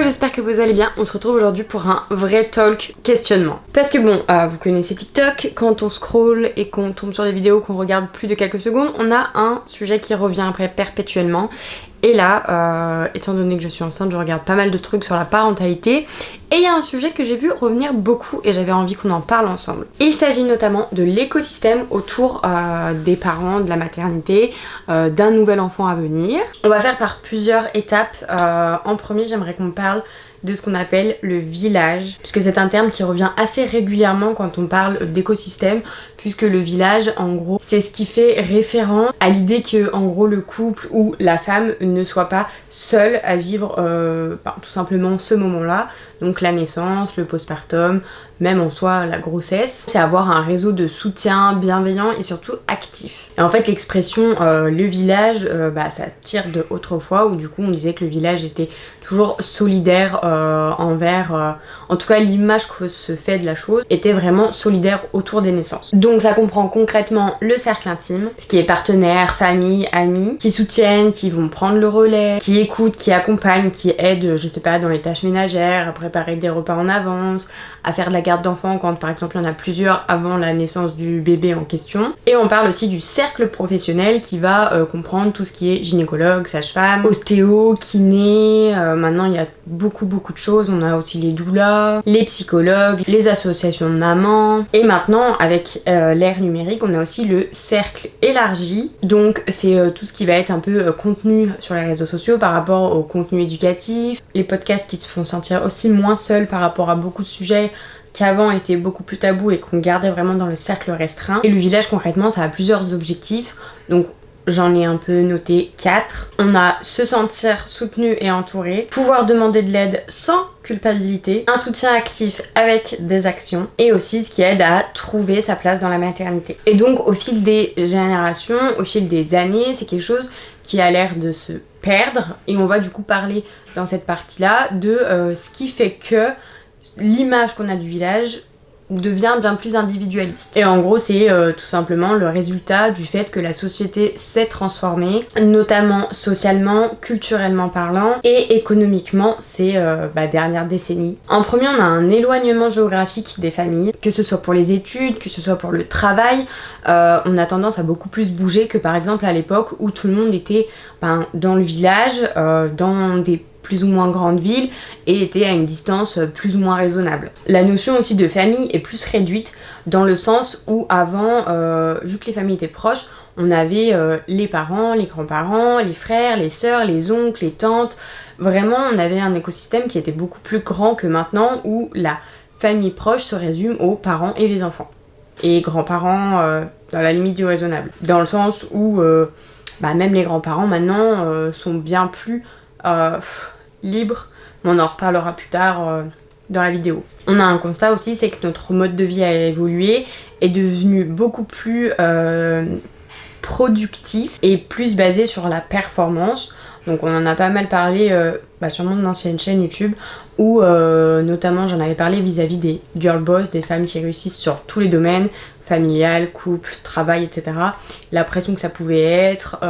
j'espère que vous allez bien. On se retrouve aujourd'hui pour un vrai talk questionnement. Parce que bon, vous connaissez TikTok, quand on scrolle et qu'on tombe sur des vidéos qu'on regarde plus de quelques secondes, on a un sujet qui revient après perpétuellement. Et là, étant donné que je suis enceinte, je regarde pas mal de trucs sur la parentalité. Et il y a un sujet que j'ai vu revenir beaucoup et j'avais envie qu'on en parle ensemble. Il s'agit notamment de l'écosystème autour des parents, de la maternité, d'un nouvel enfant à venir. On va faire par plusieurs étapes. En premier, j'aimerais qu'on parle de ce qu'on appelle le village, puisque c'est un terme qui revient assez régulièrement quand on parle d'écosystème, puisque le village, en gros, c'est ce qui fait référent à l'idée que, en gros, le couple ou la femme ne soit pas seule à vivre tout simplement ce moment-là, donc la naissance, le postpartum, même en soi la grossesse. C'est avoir un réseau de soutien bienveillant et surtout actif. Et en fait l'expression le village, ça tire de autrefois où du coup on disait que le village était toujours solidaire envers, en tout cas l'image que se fait de la chose était vraiment solidaire autour des naissances. Donc ça comprend concrètement le cercle intime, ce qui est partenaire, famille, amis, qui soutiennent, qui vont prendre le relais, qui écoutent, qui accompagnent, qui aident, je sais pas, dans les tâches ménagères, à préparer des repas en avance, à faire de la garde d'enfants quand par exemple il y en a plusieurs avant la naissance du bébé en question. Et on parle aussi du cercle professionnel qui va comprendre tout ce qui est gynécologue, sage-femme, ostéo, kiné, maintenant il y a beaucoup de choses, on a aussi les doulas, les psychologues, les associations de mamans, et maintenant avec l'ère numérique on a aussi le cercle élargi, donc c'est tout ce qui va être un peu contenu sur les réseaux sociaux par rapport au contenu éducatif, les podcasts qui te font sentir aussi moins seul par rapport à beaucoup de sujets qu'avant étaient beaucoup plus tabous et qu'on gardait vraiment dans le cercle restreint. Et le village concrètement ça a plusieurs objectifs, donc j'en ai un peu noté 4. On a se sentir soutenu et entouré, pouvoir demander de l'aide sans culpabilité, un soutien actif avec des actions et aussi ce qui aide à trouver sa place dans la maternité. Et donc au fil des générations, au fil des années, c'est quelque chose qui a l'air de se perdre et on va du coup parler dans cette partie-là de ce qui fait que l'image qu'on a du village devient bien plus individualiste. Et en gros c'est tout simplement le résultat du fait que la société s'est transformée, notamment socialement, culturellement parlant et économiquement ces dernières décennies. En premier on a un éloignement géographique des familles, que ce soit pour les études, que ce soit pour le travail, on a tendance à beaucoup plus bouger que par exemple à l'époque où tout le monde était dans le village, dans des plus ou moins grande ville et était à une distance plus ou moins raisonnable. La notion aussi de famille est plus réduite dans le sens où avant, vu que les familles étaient proches, on avait les parents, les grands-parents, les frères, les sœurs, les oncles, les tantes. Vraiment, on avait un écosystème qui était beaucoup plus grand que maintenant où la famille proche se résume aux parents et les enfants. Et grands-parents dans la limite du raisonnable. Dans le sens où même les grands-parents maintenant sont bien plus libre, mais on en reparlera plus tard dans la vidéo. On a un constat aussi, c'est que notre mode de vie a évolué, est devenu beaucoup plus productif et plus basé sur la performance. Donc on en a pas mal parlé sur mon ancienne chaîne YouTube où notamment j'en avais parlé vis-à-vis des girl boss, des femmes qui réussissent sur tous les domaines, familial, couple, travail, etc. La pression que ça pouvait être,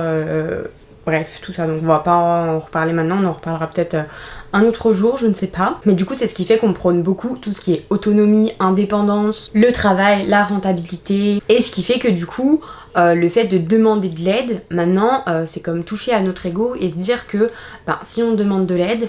bref, tout ça, donc on va pas en reparler maintenant, on en reparlera peut-être un autre jour, je ne sais pas. Mais du coup, c'est ce qui fait qu'on prône beaucoup tout ce qui est autonomie, indépendance, le travail, la rentabilité. Et ce qui fait que du coup, le fait de demander de l'aide, maintenant, c'est comme toucher à notre ego et se dire que si on demande de l'aide,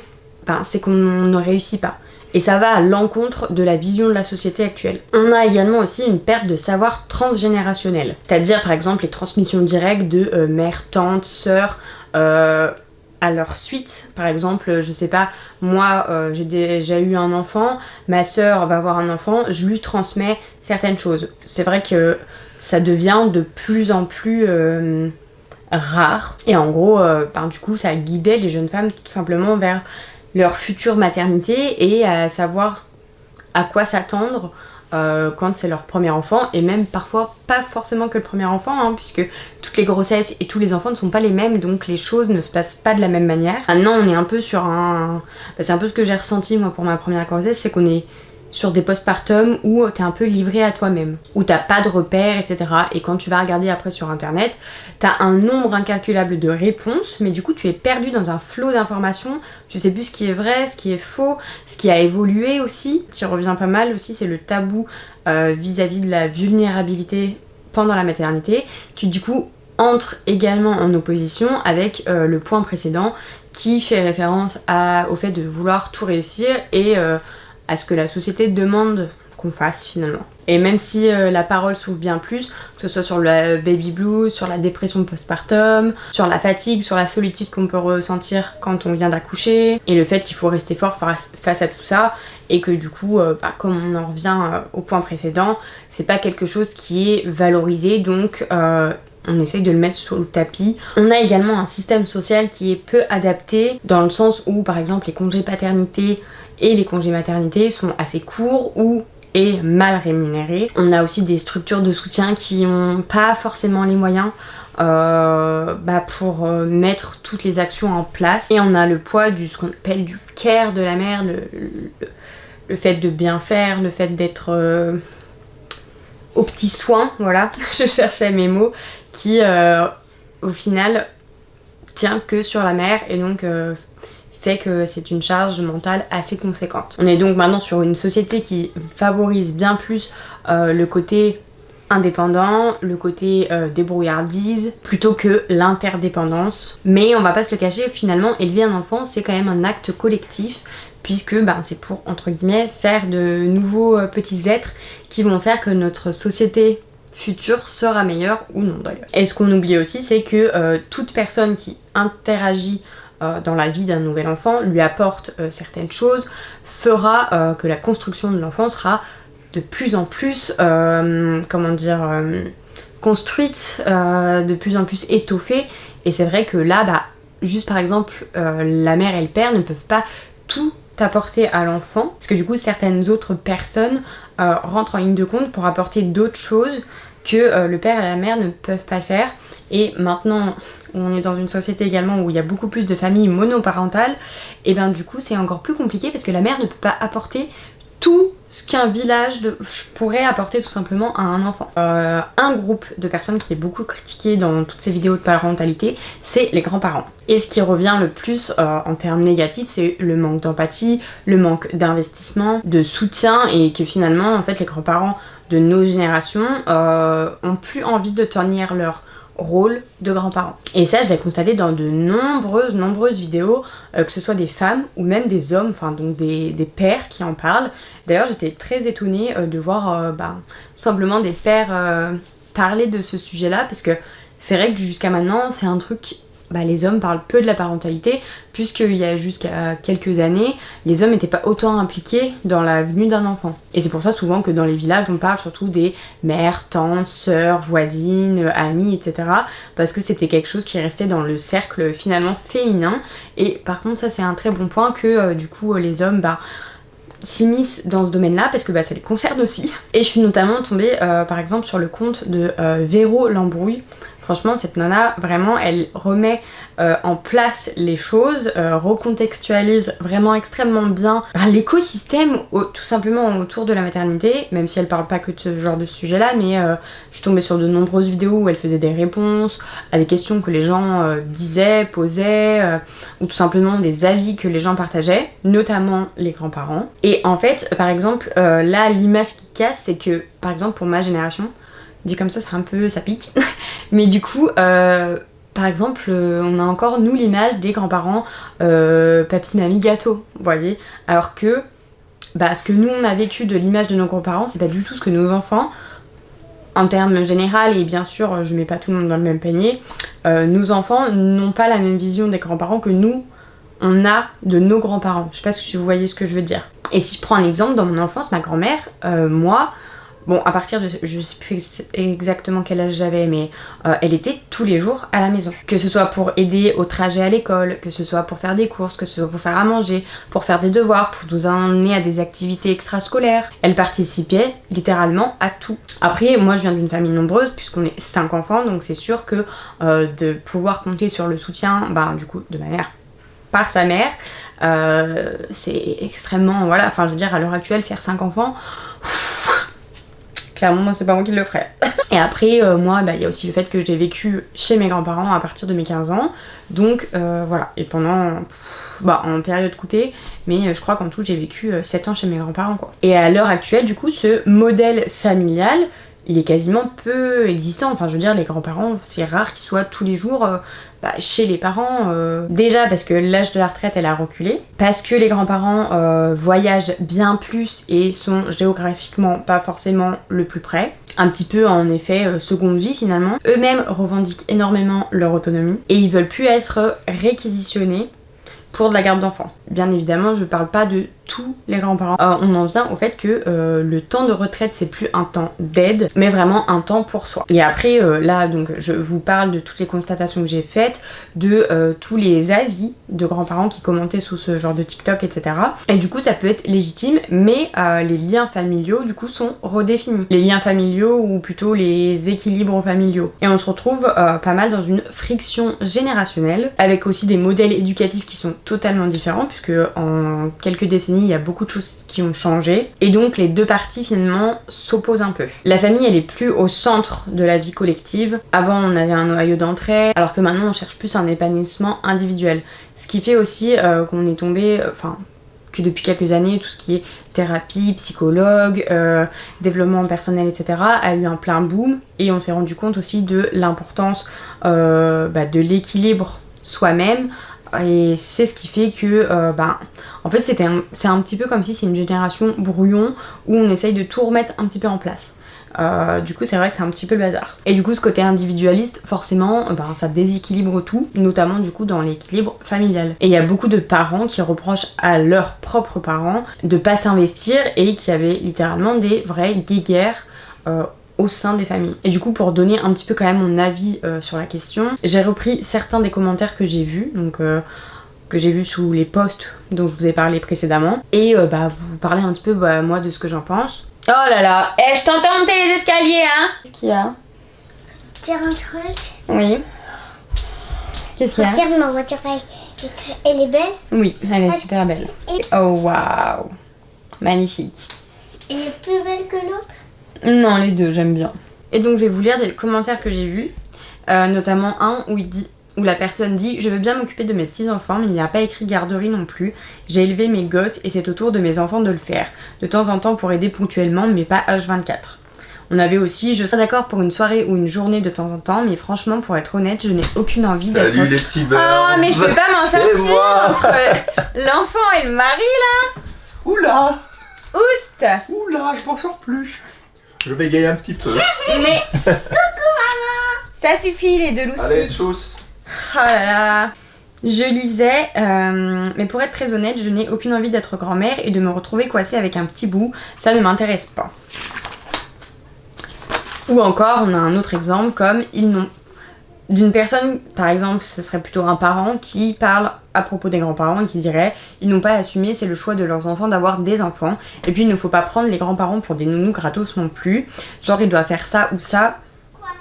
c'est qu'on ne réussit pas. Et ça va à l'encontre de la vision de la société actuelle. On a également aussi une perte de savoir transgénérationnel. C'est-à-dire par exemple les transmissions directes de mère, tante, sœur à leur suite. Par exemple, je sais pas, moi j'ai déjà eu un enfant, ma sœur va avoir un enfant, je lui transmets certaines choses. C'est vrai que ça devient de plus en plus rare. Et en gros, du coup ça guidait les jeunes femmes tout simplement vers leur future maternité et à savoir à quoi s'attendre quand c'est leur premier enfant, et même parfois pas forcément que le premier enfant puisque toutes les grossesses et tous les enfants ne sont pas les mêmes, donc les choses ne se passent pas de la même manière. Maintenant on est un peu sur c'est un peu ce que j'ai ressenti moi pour ma première grossesse, c'est qu'on est sur des postpartum où t'es un peu livré à toi-même, où t'as pas de repères, etc. Et quand tu vas regarder après sur internet, t'as un nombre incalculable de réponses, mais du coup tu es perdu dans un flot d'informations, tu sais plus ce qui est vrai, ce qui est faux, ce qui a évolué aussi, qui revient pas mal aussi, c'est le tabou vis-à-vis de la vulnérabilité pendant la maternité, qui du coup entre également en opposition avec le point précédent qui fait référence au fait de vouloir tout réussir et à ce que la société demande qu'on fasse finalement. Et même si la parole s'ouvre bien plus, que ce soit sur le baby blues, sur la dépression postpartum, sur la fatigue, sur la solitude qu'on peut ressentir quand on vient d'accoucher, et le fait qu'il faut rester fort face à tout ça, et que du coup, comme on en revient au point précédent, c'est pas quelque chose qui est valorisé, donc on essaye de le mettre sur le tapis. On a également un système social qui est peu adapté, dans le sens où par exemple les congés paternité et les congés maternité sont assez courts ou et mal rémunérés. On a aussi des structures de soutien qui n'ont pas forcément les moyens pour mettre toutes les actions en place. Et on a le poids du ce qu'on appelle du care de la mère, le fait de bien faire, le fait d'être aux petits soins, voilà, je cherchais mes mots, qui au final tient que sur la mère et donc fait que c'est une charge mentale assez conséquente. On est donc maintenant sur une société qui favorise bien plus le côté indépendant, le côté débrouillardise, plutôt que l'interdépendance. Mais on va pas se le cacher, finalement élever un enfant c'est quand même un acte collectif, puisque c'est pour, entre guillemets, faire de nouveaux petits êtres qui vont faire que notre société future sera meilleure ou non d'ailleurs. Et ce qu'on oublie aussi, c'est que toute personne qui interagit dans la vie d'un nouvel enfant, lui apporte certaines choses, fera que la construction de l'enfant sera de plus en plus, construite, de plus en plus étoffée. Et c'est vrai que là, juste par exemple, la mère et le père ne peuvent pas tout apporter à l'enfant, parce que du coup certaines autres personnes rentrent en ligne de compte pour apporter d'autres choses que le père et la mère ne peuvent pas faire. Et maintenant on est dans une société également où il y a beaucoup plus de familles monoparentales, et bien du coup c'est encore plus compliqué parce que la mère ne peut pas apporter tout ce qu'un village pourrait apporter tout simplement à un enfant. Un groupe de personnes qui est beaucoup critiqué dans toutes ces vidéos de parentalité, c'est les grands-parents. Et ce qui revient le plus en termes négatifs, c'est le manque d'empathie, le manque d'investissement, de soutien, et que finalement en fait les grands-parents de nos générations ont plus envie de tenir leur rôle de grands-parents. Et ça je l'ai constaté dans de nombreuses vidéos, que ce soit des femmes ou même des hommes, enfin donc des pères qui en parlent. D'ailleurs j'étais très étonnée de voir tout simplement des pères parler de ce sujet là, parce que c'est vrai que jusqu'à maintenant c'est un truc, les hommes parlent peu de la parentalité, puisqu'il y a jusqu'à quelques années, les hommes n'étaient pas autant impliqués dans la venue d'un enfant. Et c'est pour ça souvent que dans les villages, on parle surtout des mères, tantes, sœurs, voisines, amies, etc. Parce que c'était quelque chose qui restait dans le cercle finalement féminin. Et par contre, ça c'est un très bon point que du coup les hommes s'immiscent dans ce domaine-là, parce que ça les concerne aussi. Et je suis notamment tombée par exemple sur le compte de Véro Lambrouille. Franchement, cette nana, vraiment, elle remet en place les choses, recontextualise vraiment extrêmement bien l'écosystème tout simplement autour de la maternité, même si elle parle pas que de ce genre de sujet-là, mais je suis tombée sur de nombreuses vidéos où elle faisait des réponses à des questions que les gens disaient, posaient, ou tout simplement des avis que les gens partageaient, notamment les grands-parents. Et en fait, par exemple, là, l'image qui casse, c'est que, par exemple, pour ma génération, dit comme ça, c'est un peu, ça pique. Mais du coup, par exemple, on a encore, nous, l'image des grands-parents papy, mamie, gâteau, vous voyez. Alors que, ce que nous, on a vécu de l'image de nos grands-parents, c'est pas du tout ce que nos enfants, en termes généraux, et bien sûr, je mets pas tout le monde dans le même panier, nos enfants n'ont pas la même vision des grands-parents que nous, on a de nos grands-parents. Je sais pas si vous voyez ce que je veux dire. Et si je prends un exemple, dans mon enfance, ma grand-mère, moi... Bon, à partir de, je sais plus exactement quel âge j'avais, mais elle était tous les jours à la maison. Que ce soit pour aider au trajet à l'école, que ce soit pour faire des courses, que ce soit pour faire à manger, pour faire des devoirs, pour nous emmener à des activités extrascolaires. Elle participait littéralement à tout. Après, moi je viens d'une famille nombreuse, puisqu'on est 5 enfants, donc c'est sûr que de pouvoir compter sur le soutien, du coup, de ma mère, par sa mère, c'est extrêmement, voilà, enfin je veux dire à l'heure actuelle faire 5 enfants, clairement moi c'est pas moi qui le ferais. Et après moi il y a aussi le fait que j'ai vécu chez mes grands-parents à partir de mes 15 ans, donc voilà, et pendant en période coupée, mais je crois qu'en tout j'ai vécu 7 ans chez mes grands-parents quoi. Et à l'heure actuelle du coup ce modèle familial il est quasiment peu existant, enfin je veux dire les grands-parents c'est rare qu'ils soient tous les jours chez les parents, déjà parce que l'âge de la retraite elle a reculé, parce que les grands-parents voyagent bien plus et sont géographiquement pas forcément le plus près, un petit peu en effet seconde vie finalement. Eux-mêmes revendiquent énormément leur autonomie et ils veulent plus être réquisitionnés pour de la garde d'enfants. Bien évidemment, je parle pas de tous les grands-parents. On en vient au fait que le temps de retraite c'est plus un temps d'aide, mais vraiment un temps pour soi. Et après, là donc je vous parle de toutes les constatations que j'ai faites, de tous les avis de grands-parents qui commentaient sous ce genre de TikTok, etc. Et du coup ça peut être légitime, mais les liens familiaux du coup sont redéfinis. Les liens familiaux ou plutôt les équilibres familiaux. Et on se retrouve pas mal dans une friction générationnelle, avec aussi des modèles éducatifs qui sont totalement différents, puisque en quelques décennies il y a beaucoup de choses qui ont changé et donc les deux parties finalement s'opposent un peu. La famille elle est plus au centre de la vie collective. Avant on avait un noyau d'entraide alors que maintenant on cherche plus un épanouissement individuel. Ce qui fait aussi qu'on est tombé, que depuis quelques années tout ce qui est thérapie, psychologue, développement personnel etc. a eu un plein boom et on s'est rendu compte aussi de l'importance de l'équilibre soi-même. Et c'est ce qui fait que en fait c'est un petit peu comme si c'est une génération brouillon où on essaye de tout remettre un petit peu en place. Du coup c'est vrai que c'est un petit peu le bazar. Et du coup ce côté individualiste forcément ça déséquilibre tout, notamment du coup dans l'équilibre familial. Et il y a beaucoup de parents qui reprochent à leurs propres parents de pas s'investir et qui avaient littéralement des vraies guéguerres au sein des familles. Et du coup pour donner un petit peu quand même mon avis sur la question, j'ai repris certains des commentaires que j'ai vus, donc que j'ai vus sous les posts dont je vous ai parlé précédemment, et vous parler un petit peu moi de ce que j'en pense. Oh là là, je t'entends monter les escaliers hein. Qu'est-ce qu'il y a? Tu rentres? Oui. Qu'est-ce qu'il y a? Regarde ma voiture, elle est belle? Oui, elle est super belle. Oh waouh, magnifique. Elle est plus belle que l'autre? Non, les deux, j'aime bien. Et donc je vais vous lire des commentaires que j'ai vus, notamment un où la personne dit « Je veux bien m'occuper de mes petits-enfants, mais il n'y a pas écrit garderie non plus. J'ai élevé mes gosses et c'est au tour de mes enfants de le faire. De temps en temps pour aider ponctuellement, mais pas H24. » On avait aussi « Je serais d'accord pour une soirée ou une journée de temps en temps, mais franchement, pour être honnête, je n'ai aucune envie d'être... » Salut les petits birds. Oh, mais je peux pas m'en sortir entre l'enfant et le mari, là. Oula. Oust. Oula, je m'en sors plus. Je bégaye un petit peu. Mais... Coucou, maman. Ça suffit, les deux loustiques. Allez, tchuss. Oh là là. Je lisais, mais pour être très honnête, je n'ai aucune envie d'être grand-mère et de me retrouver coincée avec un petit bout, ça ne m'intéresse pas. Ou encore, on a un autre exemple comme ils n'ont... D'une personne, par exemple, ce serait plutôt un parent qui parle à propos des grands-parents et qui dirait « Ils n'ont pas assumé, c'est le choix de leurs enfants d'avoir des enfants. Et puis il ne faut pas prendre les grands-parents pour des nounous gratos non plus. Genre ils doivent faire ça ou ça.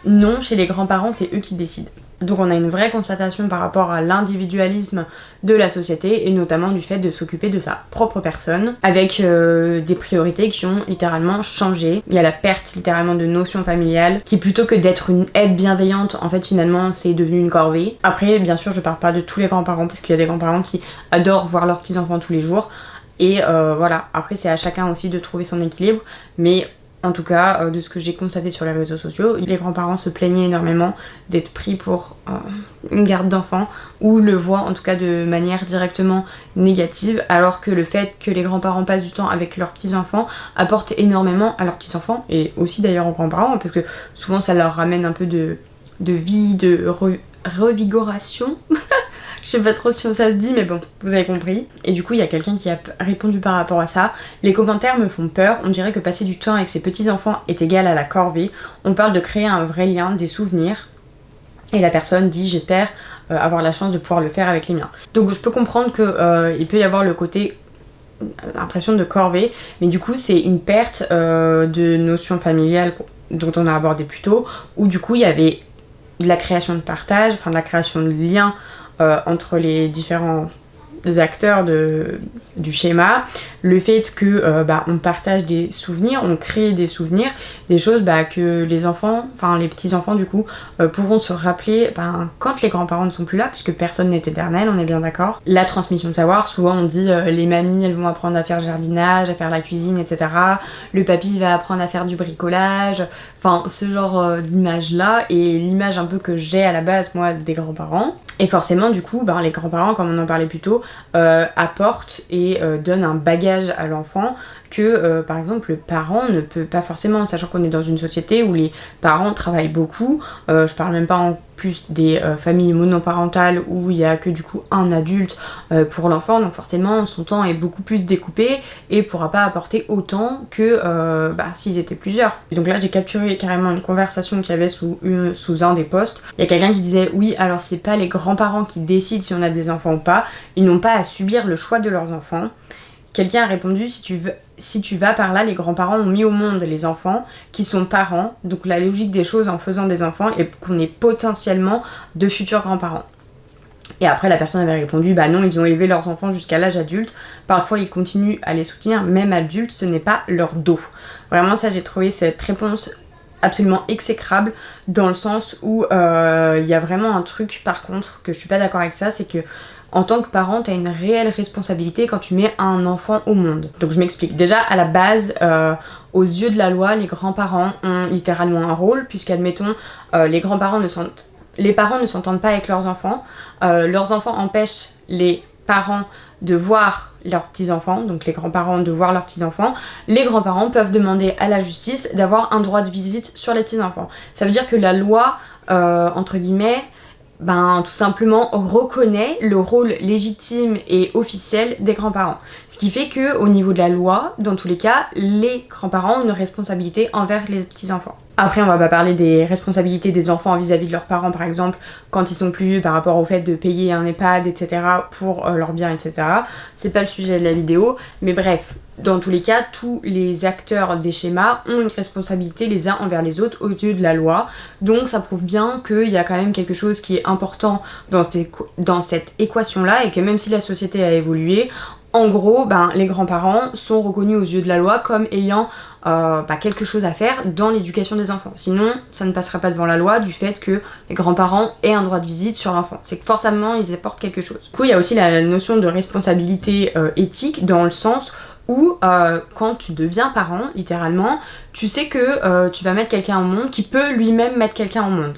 Non, chez les grands-parents, c'est eux qui décident. » Donc on a une vraie constatation par rapport à l'individualisme de la société et notamment du fait de s'occuper de sa propre personne avec des priorités qui ont littéralement changé. Il y a la perte littéralement de notions familiales qui plutôt que d'être une aide bienveillante, en fait finalement c'est devenu une corvée. Après bien sûr je parle pas de tous les grands-parents parce qu'il y a des grands-parents qui adorent voir leurs petits-enfants tous les jours et voilà, après c'est à chacun aussi de trouver son équilibre, mais en tout cas, de ce que j'ai constaté sur les réseaux sociaux, les grands-parents se plaignaient énormément d'être pris pour une garde d'enfants ou le voient en tout cas de manière directement négative, alors que le fait que les grands-parents passent du temps avec leurs petits-enfants apporte énormément à leurs petits-enfants et aussi d'ailleurs aux grands-parents parce que souvent ça leur ramène un peu de vie, de revigoration. Je sais pas trop si ça se dit, mais bon, vous avez compris. Et du coup, il y a quelqu'un qui a répondu par rapport à ça. Les commentaires me font peur. On dirait que passer du temps avec ses petits-enfants est égal à la corvée. On parle de créer un vrai lien, des souvenirs. Et la personne dit, j'espère avoir la chance de pouvoir le faire avec les miens. Donc je peux comprendre qu'il peut y avoir le côté, l'impression de corvée, mais du coup, c'est une perte de notions familiales dont on a abordé plus tôt, où du coup, il y avait de la création de partage, enfin de la création de liens entre les différents acteurs du schéma, le fait que on partage des souvenirs, on crée des souvenirs, des choses que les enfants, enfin les petits-enfants du coup, pourront se rappeler quand les grands-parents ne sont plus là, puisque personne n'est éternel, on est bien d'accord. La transmission de savoir, souvent on dit les mamies elles vont apprendre à faire le jardinage, à faire la cuisine, etc. Le papy va apprendre à faire du bricolage, enfin ce genre d'image là, et l'image un peu que j'ai à la base moi des grands-parents. Et forcément du coup les grands-parents, comme on en parlait plus tôt, apportent et donnent un bagage à l'enfant que par exemple le parent ne peut pas forcément, sachant qu'on est dans une société où les parents travaillent beaucoup, je parle même pas en plus des familles monoparentales où il y a que du coup un adulte pour l'enfant, donc forcément son temps est beaucoup plus découpé et pourra pas apporter autant que s'ils étaient plusieurs. Et donc là j'ai capturé carrément une conversation qu'il y avait sous un des posts. Il y a quelqu'un qui disait oui, alors c'est pas les grands-parents qui décident si on a des enfants ou pas, ils n'ont pas à subir le choix de leurs enfants. Quelqu'un a répondu si tu vas par là, les grands-parents ont mis au monde les enfants qui sont parents, donc la logique des choses en faisant des enfants est qu'on est potentiellement de futurs grands-parents. Et après la personne avait répondu non, ils ont élevé leurs enfants jusqu'à l'âge adulte, parfois ils continuent à les soutenir, même adultes, ce n'est pas leur dos. Vraiment ça j'ai trouvé cette réponse absolument exécrable dans le sens où il y a vraiment un truc par contre que je suis pas d'accord avec ça, c'est que en tant que parent, tu as une réelle responsabilité quand tu mets un enfant au monde. Donc je m'explique. Déjà, à la base, aux yeux de la loi, les grands-parents ont littéralement un rôle, puisqu'admettons, les parents ne s'entendent pas avec leurs enfants empêchent les parents de voir leurs petits-enfants, donc les grands-parents de voir leurs petits-enfants. Les grands-parents peuvent demander à la justice d'avoir un droit de visite sur les petits-enfants. Ça veut dire que la loi, entre guillemets, tout simplement reconnaît le rôle légitime et officiel des grands-parents. Ce qui fait que au niveau de la loi, dans tous les cas, les grands-parents ont une responsabilité envers les petits-enfants. Après, on va pas parler des responsabilités des enfants vis-à-vis de leurs parents, par exemple, quand ils sont plus vieux par rapport au fait de payer un EHPAD, etc., pour leurs biens, etc. C'est pas le sujet de la vidéo, mais bref, dans tous les cas, tous les acteurs des schémas ont une responsabilité les uns envers les autres aux yeux de la loi. Donc ça prouve bien qu'il y a quand même quelque chose qui est important dans cette équation-là, et que même si la société a évolué, en gros, les grands-parents sont reconnus aux yeux de la loi comme ayant quelque chose à faire dans l'éducation des enfants. Sinon, ça ne passera pas devant la loi du fait que les grands-parents aient un droit de visite sur l'enfant. C'est que forcément, ils apportent quelque chose. Du coup, il y a aussi la notion de responsabilité éthique dans le sens où quand tu deviens parent, littéralement, tu sais que tu vas mettre quelqu'un au monde qui peut lui-même mettre quelqu'un au monde.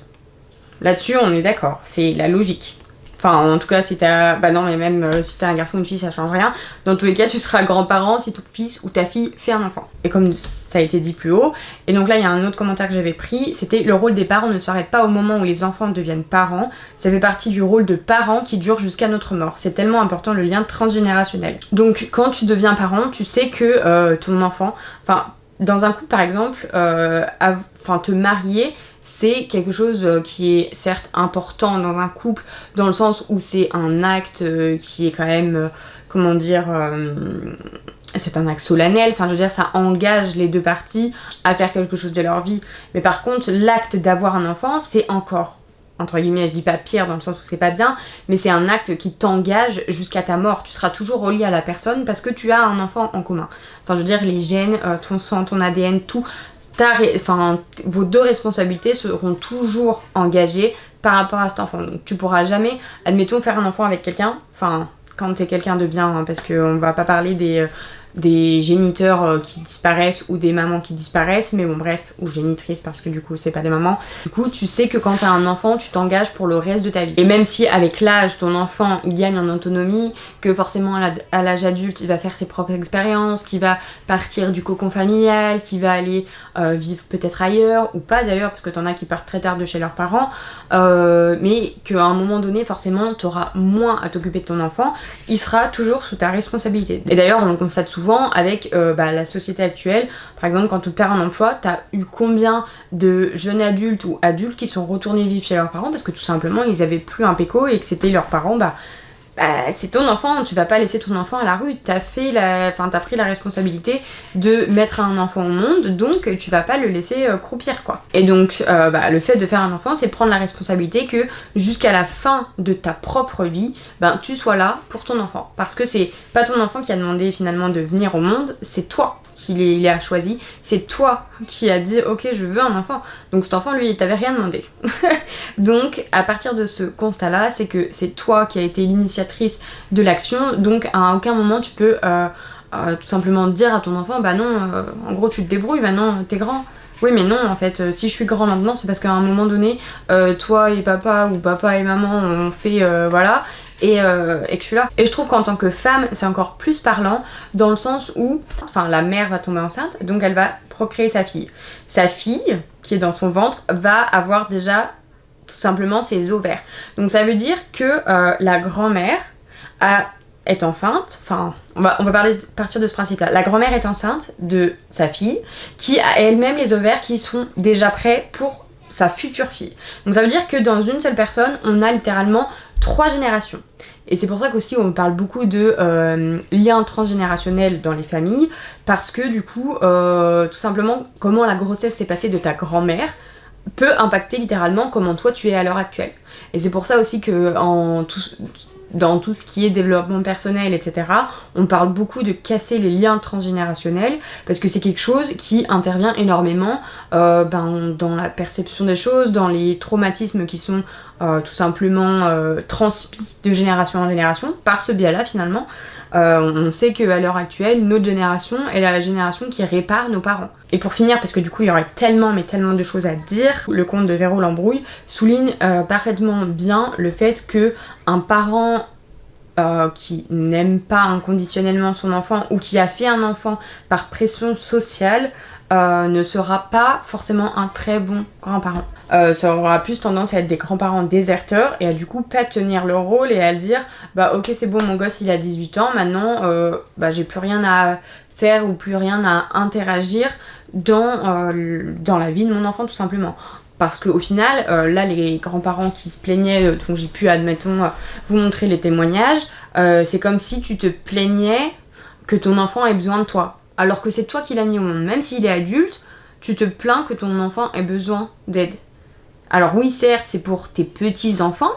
Là-dessus, on est d'accord, c'est la logique. Enfin, en tout cas, si t'as... non, mais même si t'as un garçon ou une fille, ça change rien. Dans tous les cas, tu seras grand-parent si ton fils ou ta fille fait un enfant. Et comme ça a été dit plus haut, et donc là, il y a un autre commentaire que j'avais pris, c'était « Le rôle des parents ne s'arrête pas au moment où les enfants deviennent parents. Ça fait partie du rôle de parent qui dure jusqu'à notre mort. C'est tellement important le lien transgénérationnel. » Donc, quand tu deviens parent, tu sais que ton enfant... Enfin, dans un couple, par exemple, te marier... C'est quelque chose qui est certes important dans un couple, dans le sens où c'est un acte qui est quand même, c'est un acte solennel, enfin je veux dire ça engage les deux parties à faire quelque chose de leur vie. Mais par contre, l'acte d'avoir un enfant, c'est encore, entre guillemets, je dis pas pire dans le sens où c'est pas bien, mais c'est un acte qui t'engage jusqu'à ta mort. Tu seras toujours relié à la personne parce que tu as un enfant en commun. Enfin je veux dire, les gènes, ton sang, ton ADN, tout... vos deux responsabilités seront toujours engagées par rapport à cet enfant. Donc tu pourras jamais, admettons, faire un enfant avec quelqu'un, quand t'es quelqu'un de bien, parce qu'on va pas parler des géniteurs qui disparaissent ou des mamans qui disparaissent, mais bon bref, ou génitrices parce que du coup c'est pas des mamans. Du coup tu sais que quand t'as un enfant, tu t'engages pour le reste de ta vie. Et même si avec l'âge ton enfant gagne en autonomie, que forcément à l'âge adulte il va faire ses propres expériences, qu'il va partir du cocon familial, qu'il va aller vivre peut-être ailleurs, ou pas d'ailleurs, parce que t'en as qui partent très tard de chez leurs parents, mais qu'à un moment donné forcément t'auras moins à t'occuper de ton enfant, il sera toujours sous ta responsabilité. Et d'ailleurs on le constate souvent avec la société actuelle. Par exemple, quand tu perds un emploi, t'as eu combien de jeunes adultes ou adultes qui sont retournés vivre chez leurs parents parce que tout simplement ils avaient plus un péco et que c'était leurs parents c'est ton enfant, tu vas pas laisser ton enfant à la rue, t'as pris la responsabilité de mettre un enfant au monde, donc tu vas pas le laisser croupir quoi. Et donc le fait de faire un enfant, c'est prendre la responsabilité que jusqu'à la fin de ta propre vie, tu sois là pour ton enfant. Parce que c'est pas ton enfant qui a demandé finalement de venir au monde, c'est toi qui l'a choisi, c'est toi qui as dit ok je veux un enfant. Donc cet enfant lui il t'avait rien demandé. Donc à partir de ce constat là, c'est que c'est toi qui as été l'initiatrice de l'action, donc à aucun moment tu peux tout simplement dire à ton enfant bah non en gros tu te débrouilles maintenant t'es grand. Oui mais non en fait si je suis grand maintenant c'est parce qu'à un moment donné toi et papa ou papa et maman ont fait voilà et que je suis là. Et je trouve qu'en tant que femme c'est encore plus parlant dans le sens où la mère va tomber enceinte donc elle va procréer sa fille. Sa fille qui est dans son ventre va avoir déjà tout simplement ses ovaires. Donc ça veut dire que la grand-mère est enceinte, on va partir de ce principe là. La grand-mère est enceinte de sa fille qui a elle-même les ovaires qui sont déjà prêts pour sa future fille. Donc ça veut dire que dans une seule personne on a littéralement 3 générations. Et c'est pour ça qu'aussi on parle beaucoup de liens transgénérationnels dans les familles, parce que du coup, tout simplement, comment la grossesse s'est passée de ta grand-mère peut impacter littéralement comment toi tu es à l'heure actuelle. Et c'est pour ça aussi que dans tout ce qui est développement personnel, etc., on parle beaucoup de casser les liens transgénérationnels, parce que c'est quelque chose qui intervient énormément dans la perception des choses, dans les traumatismes qui sont tout simplement transmis de génération en génération, par ce biais-là finalement. On sait qu'à l'heure actuelle, notre génération est la génération qui répare nos parents. Et pour finir, parce que du coup il y aurait tellement de choses à dire, le conte de Véro Lambrouille souligne parfaitement bien le fait que un parent qui n'aime pas inconditionnellement son enfant ou qui a fait un enfant par pression sociale ne sera pas forcément un très bon grand-parent. Ça aura plus tendance à être des grands-parents déserteurs et à du coup pas tenir leur rôle et à dire ok c'est bon mon gosse il a 18 ans maintenant j'ai plus rien à faire ou plus rien à interagir dans la vie de mon enfant tout simplement. Parce qu'au final, là les grands-parents qui se plaignaient, dont j'ai pu admettons vous montrer les témoignages, c'est comme si tu te plaignais que ton enfant ait besoin de toi. Alors que c'est toi qui l'as mis au monde. Même s'il est adulte, tu te plains que ton enfant ait besoin d'aide. Alors oui, certes, c'est pour tes petits-enfants,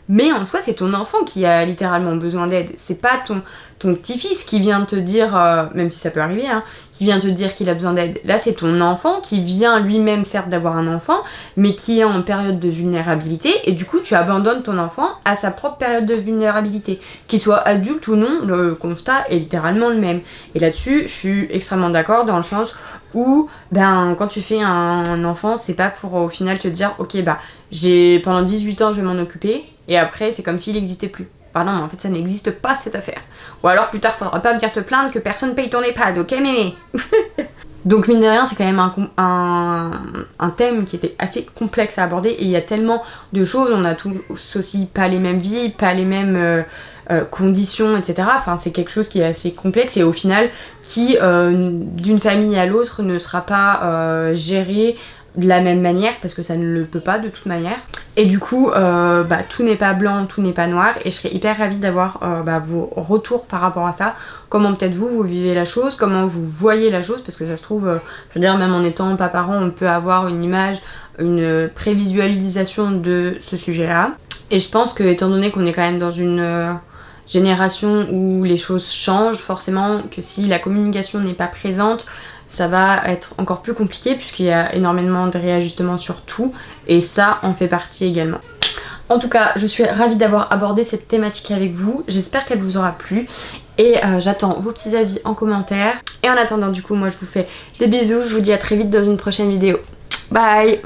mais en soi, c'est ton enfant qui a littéralement besoin d'aide. C'est pas ton petit-fils qui vient te dire, même si ça peut arriver, qui vient te dire qu'il a besoin d'aide. Là, c'est ton enfant qui vient lui-même, certes, d'avoir un enfant, mais qui est en période de vulnérabilité, et du coup, tu abandonnes ton enfant à sa propre période de vulnérabilité. Qu'il soit adulte ou non, le constat est littéralement le même. Et là-dessus, je suis extrêmement d'accord dans le sens où, quand tu fais un enfant, c'est pas pour au final te dire, ok, pendant 18 ans, je vais m'en occuper, et après, c'est comme s'il n'existait plus. Pardon, mais en fait, ça n'existe pas cette affaire. Ou alors, plus tard, faudra pas venir te plaindre que personne paye ton EHPAD, ok, mémé? Donc, mine de rien, c'est quand même un thème qui était assez complexe à aborder, et il y a tellement de choses, on a tous aussi pas les mêmes vies, pas les mêmes conditions, etc. Enfin, c'est quelque chose qui est assez complexe, et au final, qui, d'une famille à l'autre, ne sera pas géré de la même manière, parce que ça ne le peut pas de toute manière. Et du coup tout n'est pas blanc, tout n'est pas noir, et je serais hyper ravie d'avoir vos retours par rapport à ça, comment peut-être vous vivez la chose, comment vous voyez la chose, parce que ça se trouve, je veux dire, même en étant pas parent, on peut avoir une image, une prévisualisation de ce sujet là. Et je pense que étant donné qu'on est quand même dans une génération où les choses changent, forcément que si la communication n'est pas présente, ça va être encore plus compliqué puisqu'il y a énormément de réajustements sur tout, et ça en fait partie également. En tout cas, je suis ravie d'avoir abordé cette thématique avec vous, j'espère qu'elle vous aura plu, et j'attends vos petits avis en commentaire. Et en attendant, du coup, moi je vous fais des bisous, je vous dis à très vite dans une prochaine vidéo. Bye!